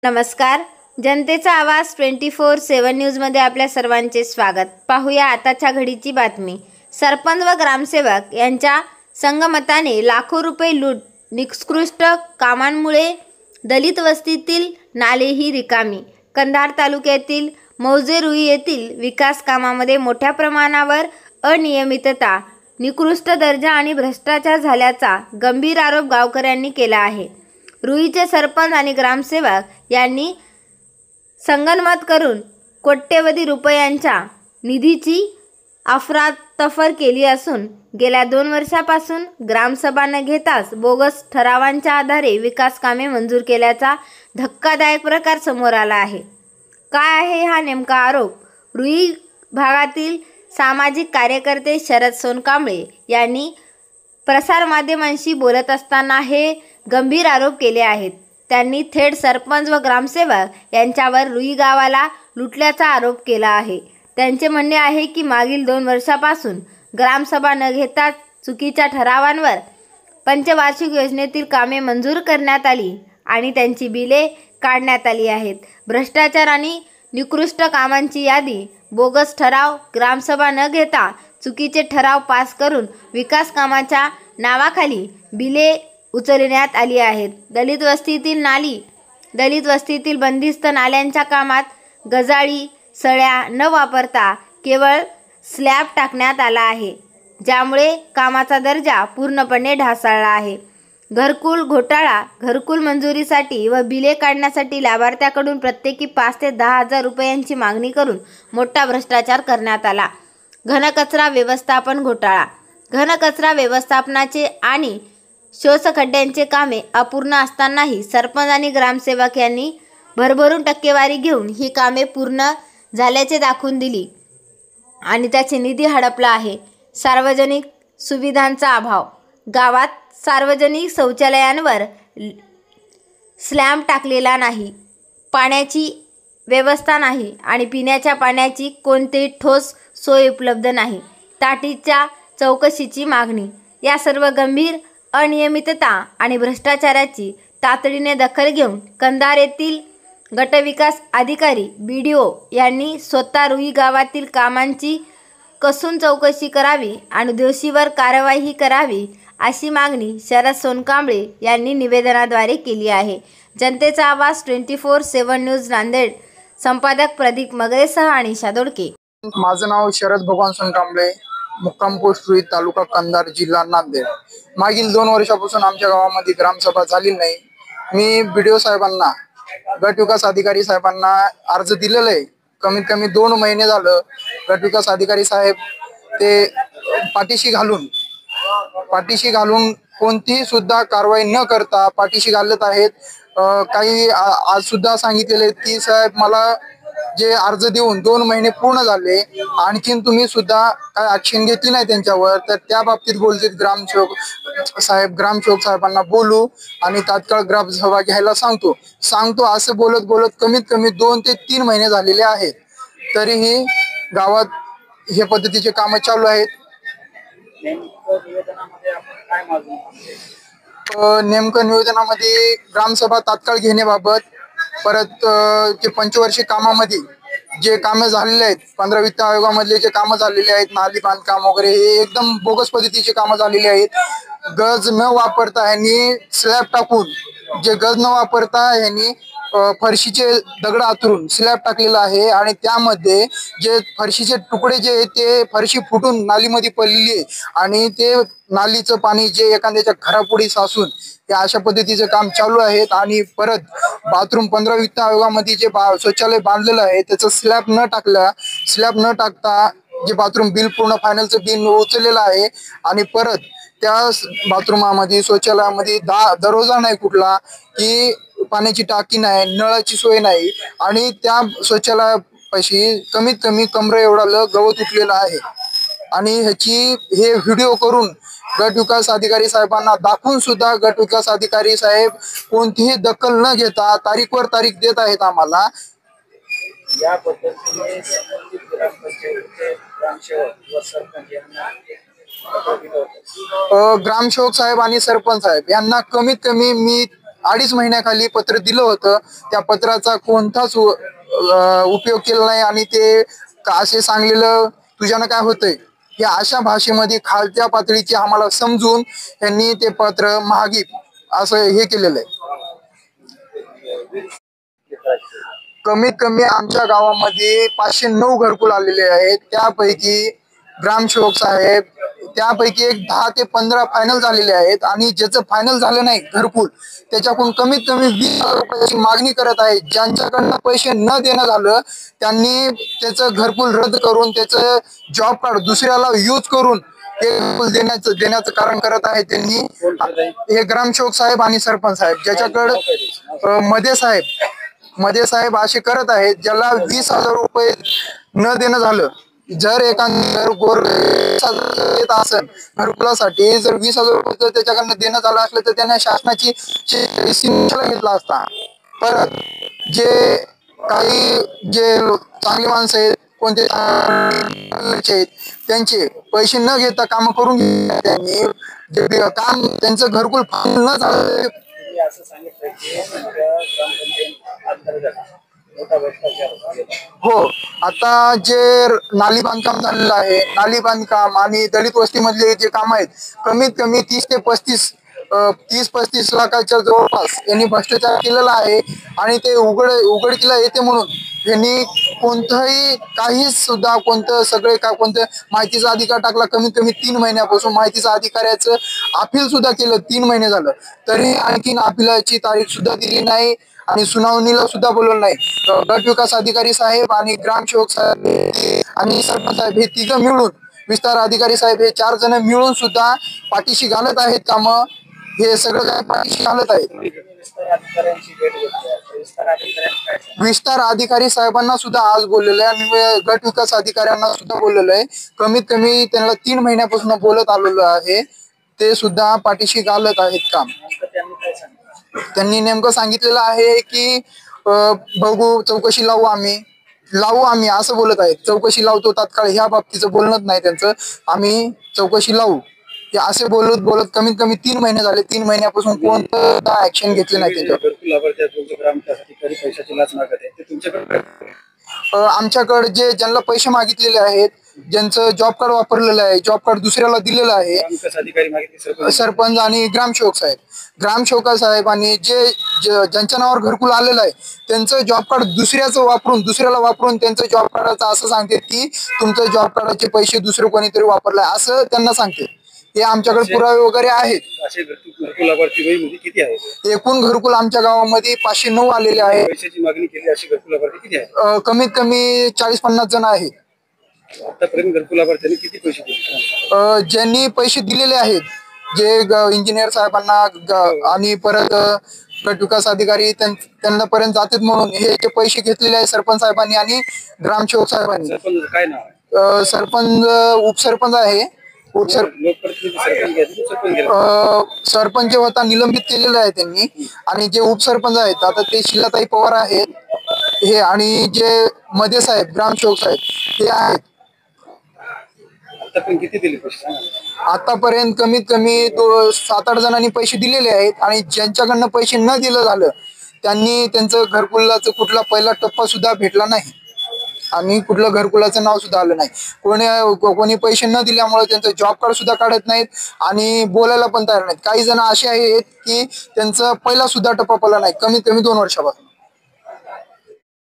नमस्कार. जनतेचा आवाज 24/7 न्यूजमध्ये आपल्या सर्वांचे स्वागत. पाहूया आताच्या घडीची बातमी. सरपंच व ग्रामसेवक यांच्या संगमताने लाखो रुपये लूट. निकृष्ट कामांमुळे दलित वस्तीतील नालेही रिकामी. कंधार तालुक्यातील मौजे रुई येथील विकास कामामध्ये मोठ्या प्रमाणावर अनियमितता, निकृष्ट दर्जा आणि भ्रष्टाचार झाल्याचा गंभीर आरोप गावकऱ्यांनी केला आहे. रुईचे सरपंच आणि ग्रामसेवक यांनी संगनमत करून कोट्यवधी रुपयांच्या निधीची अफरातफर केली असून गेल्या 2 वर्षापासून ग्रामसभा न घेताच बोगस ठरावांच्या आधारे विकास कामे मंजूर केल्याचा धक्कादायक प्रकार समोर आला आहे. काय आहे हा नेमका आरोप? रुई भागातील सामाजिक कार्यकर्ते शरद सोनकांबळे यांनी प्रसारमाध्यमांशी बोलत असताना हे गंभीर आरोप केले आहेत. त्यांनी थेट सरपंच व ग्रामसेवक यांच्यावर रुई गावाला लुटल्याचा आरोप केला आहे. त्यांचे म्हणणे आहे की मागील 2 वर्षापासून ग्रामसभा न घेता चुकीच्या ठरावांवर पंचवार्षिक योजनेतील कामे मंजूर करण्यात आली आणि त्यांची बिले काढण्यात आली आहेत. भ्रष्टाचार आणि निकृष्ट कामांची यादी, बोगस ठराव, ग्रामसभा न घेता चुकीचे ठराव पास करून विकास कामाच्या नावाखाली बिले उचलण्यात आली आहेत. दलित वस्तीतील बंदिस्त नाल्यांच्या कामात गजाळी सळ्या न वापरता केवळ स्लॅब टाकण्यात आला आहे, ज्यामुळे कामाचा दर्जा पूर्णपणे ढासळला आहे. घरकुल घोटाळा. घरकुल मंजुरीसाठी व बिले काढण्यासाठी लाभार्थ्याकडून प्रत्येकी 5 ते 10 हजार रुपयांची मागणी करून मोठा भ्रष्टाचार करण्यात आला. घनकचरा व्यवस्थापन घोटाळा. घनकचरा व्यवस्थापनाचे आणि शोषखड्ड्यांचे कामे अपूर्ण असतानाही सरपंच आणि ग्रामसेवक यांनी भरभरून टक्केवारी घेऊन ही कामे पूर्ण झाल्याचे दाखवून दिली आणि त्याचे निधी हडपला आहे. सार्वजनिक सुविधांचा अभाव. गावात सार्वजनिक शौचालयांवर स्लॅब टाकलेला नाही, पाण्याची व्यवस्था नाही आणि पिण्याच्या पाण्याची कोणतीही ठोस सोय उपलब्ध नाही. ताटीच्या चौकशीची मागणी. या सर्व गंभीर अनियमितता आणि भ्रष्टाचाराची तातडीने दखल घेऊन कंधार येथील गटविकास अधिकारी BDO यांनी स्वतः रुई गावातील कामांची कसून चौकशी करावी आणि दोषीवर कारवाई करावी अशी मागणी शरद सोनकांबळे यांनी निवेदनाद्वारे केली आहे. जनतेचा आवाज 24/7 न्यूज नांदेड. संपादक प्रदीप मगरेसह अनिशा दोडके. माझं नाव शरद भगवान सोनकांबळे, मुक्काम पोस्ट रुई, तालुका कंधार, जिल्हा नांदेड. मागील 2 वर्षापासून आमच्या गावामध्ये ग्रामसभा झाली नाही. मी BDO साहेबांना, गट विकास अधिकारी साहेबांना अर्ज दिलेला आहे. कमीत कमी 2 महिने झालं. गट विकास अधिकारी साहेब ते पाठीशी घालून कोणतीही सुद्धा कारवाई न करता पाठीशी घालत आहेत. काही आज सुद्धा सांगितलेले की साहेब मला जे अर्ज देऊन 2 महिने पूर्ण झाले, आणखीन तुम्ही सुद्धा काय ऍक्शन घेतली नाही त्यांच्यावर, तर त्या बाबतीत बोलतील ग्रामसेवक साहेबांना बोलू आणि तात्काळ ग्रामसभा घ्यायला सांगतो असं बोलत कमीत कमी 2 ते 3 महिने झालेले आहेत. तरीही गावात हे पद्धतीचे कामं चालू आहेत. नेमकं निवेदनामध्ये ग्रामसभा तात्काळ घेण्याबाबत, परत जे पंचवार्षिक कामामध्ये जे कामे झालेले आहेत, 15 वित्त आयोगामधले जे कामं झालेले आहेत, नाली बांधकाम वगैरे, हे एकदम बोगस पद्धतीचे कामं झालेली आहेत. गज न वापरता यांनी स्लॅब टाकून, जे गज न वापरता यांनी फरशीचे दगड आतरून स्लॅब टाकलेला आहे आणि त्यामध्ये जे फरशीचे तुकडे जे आहेत ते फरशी फुटून नालीमध्ये पडलेली आहे आणि ते नालीचं पाणी जे एखाद्याच्या घरापुढे साचून हे अशा पद्धतीचे काम चालू आहेत. आणि परत बाथरूम 15 वित्त आयोगामध्ये जे शौचालय बांधलेलं आहे त्याचं स्लॅब न टाकता जे बाथरूम बिल पूर्ण फायनलचं बिल उचललेलं आहे आणि परत त्या बाथरूमामध्ये शौचालयामध्ये दरवाजा नाही कुठला, की पाण्याची टाकी नाही, नळाची सोय नाही आणि त्या शौचालयापाशी कमीत कमी कमरे एवढा गवत उठलेलं आहे. आणि हे व्हिडिओ करून गट विकास अधिकारी साहेबांना दाखवून सुद्धा गट विकास अधिकारी साहेब कोणतीही दखल न घेता तारीखवर तारीख देत आहेत आम्हाला. या पद्धतीने संबंधित ग्रामपंचायतीचे ग्रामसेवक व सरपंच यांना ग्रामसेवक साहेब आणि सरपंच साहेब यांना कमीत कमी मी 2.5 महिन्याखाली पत्र दिलं होतं. त्या पत्राचा कोणताच उपयोग केला नाही आणि ते असे सांगलेलं तुझ्यानं काय होतंय या अशा भाषेमध्ये खालच्या पातळीची आम्हाला समजून त्यांनी ते पत्र महागी असं हे केलेलं आहे. कमीत कमी आमच्या गावामध्ये 509 घरकुल आलेले आहेत. त्यापैकी ग्रामसेवक साहेब त्यापैकी एक 10 ते 15 फायनल झालेले आहेत आणि ज्याचं फायनल झालं नाही घरकुल त्याच्याकडून कमीत कमी 20,000 रुपयाची मागणी करत आहेत. ज्यांच्याकडनं पैसे न देणं झालं त्यांनी त्याचं घरकुल रद्द करून त्याचं जॉब कार्ड दुसऱ्याला यूज करून हे घरकुल देण्याचं कारण करत आहे. त्यांनी हे ग्रामसेवक साहेब आणि सरपंच साहेब ज्याच्याकडं मध्ये साहेब असे करत आहेत. ज्याला 20,000 रुपये न देणं झालं जर एखादं गोर देत असेल घरकुलासाठी जर 20,000 रुपये त्याच्याकडनं देणं झालं असलं तर त्याने शासनाची घेतला असता. परत जे चांगली माणसं आहेत कोणते आहेत त्यांचे पैसे न घेता काम करून त्यांनी काम त्यांचं घरकुल न झालं. असं सांगितलं की ग्रामपंचायत अंतर्गत मोठा भ्रष्टाचार झालेला. हो, आता जे नाली बांधकाम झालेलं आहे नाली बांधकाम आणि दलित वस्तीमधले जे काम आहेत कमीत कमी 30 ते 35 लाखाच्या जवळपास यांनी भ्रष्टाचार केलेला आहे आणि ते उघडकीला येते म्हणून यांनी काही सुद्धा कोणतं माहितीचा अधिकार टाकला. कमीत कमी 3 महिन्यापासून माहितीचा अधिकाऱ्याचं अपील सुद्धा केलं. 3 महिने झालं तरी आणखीन अपीलाची तारीख सुद्धा दिली नाही आणि सुनावणीला सुद्धा बोलवलं नाही. गट विकास अधिकारी साहेब आणि ग्रामसेवक साहेब आणि सरपंच साहेब हे तिघं मिळून विस्तार अधिकारी साहेब हे 4 जण मिळून सुद्धा पाठीशी घालत आहेत कामं. हे सगळं काय पाठीशी घालत आहेत. विस्तार अधिकारी साहेबांना सुद्धा आज बोललेलं आहे आणि गट विकास अधिकाऱ्यांना सुद्धा बोललेलं आहे. कमीत कमी त्यांना 3 महिन्यापासून बोलत आलेलं आहे. ते सुद्धा पाठीशी घालत आहेत काम. त्यांनी नेमकं सांगितलेलं आहे की बघू चौकशी लावू आम्ही असं बोलत आहेत. चौकशी लावतो तात्काळ ह्या बाबतीचं बोलणंच नाही त्यांचं. आम्ही चौकशी लावू ते असे बोलत कमीत कमी 3 महिने झाले. 3 महिन्यापासून कोणतं ऍक्शन घेतले नाही त्यांच्यावर. आमच्याकडे ज्यांना पैसे मागितलेले आहेत ज्यांचं जॉब कार्ड वापरलेलं आहे जॉब कार्ड दुसऱ्याला दिलेलं आहे सरपंच आणि ग्रामसेवक साहेबांनी ज्यांच्या नावावर घरकुल आलेलं आहे त्यांचं जॉब कार्ड दुसऱ्याला वापरून त्यांचं जॉब कार्डाचं असं सांगते की तुमचं जॉब कार्डाचे पैसे दुसरं कोणीतरी वापरलाय असं त्यांना सांगते. हे आमच्याकडे पुरावे वगैरे आहेत. एकूण घरकुल आमच्या गावामध्ये 509 आलेले आहेत. पैशाची मागणी केली अशी घरकुल लाभार्थी किती आहे? कमीत कमी 40-50 जण आहेत. आतापर्यंत घरकुल लाभार्थ्यांनी किती पैसे दिले? ज्यांनी पैसे दिलेले आहेत जे इंजिनियर साहेबांना आणि परत गट विकास अधिकारी त्यांना पर्यंत जातात म्हणून हे जे पैसे घेतलेले आहेत सरपंच साहेबांनी आणि ग्रामसेवक साहेबांनी. काय नाव आहे? सरपंच उपसरपंच आहे. सरपंच होता निलंबित केलेला आहे त्यांनी आणि जे उपसरपंच आहेत आता ते शिलाताई पवार आहेत हे आणि जे मध्ये साहेब ग्रामसेवक साहेब ते आहेत. आतापर्यंत कमीत कमी 7-8 जणांनी पैसे दिलेले आहेत आणि ज्यांच्याकडनं पैसे न दिलं झालं त्यांनी त्यांचं घरकुलाचं कुठला पहिला टप्पा सुद्धा भेटला नाही आणि कुठलं घरकुलाचं नाव सुद्धा आलं नाही. कोणी पैसे न दिल्यामुळे त्यांचं जॉब कार्ड सुद्धा काढत नाहीत आणि बोलायला पण तयार नाहीत. काही जण असे आहेत की त्यांचा पहिला सुद्धा टप्पा पडला नाही कमीत कमी 2 वर्षापासून.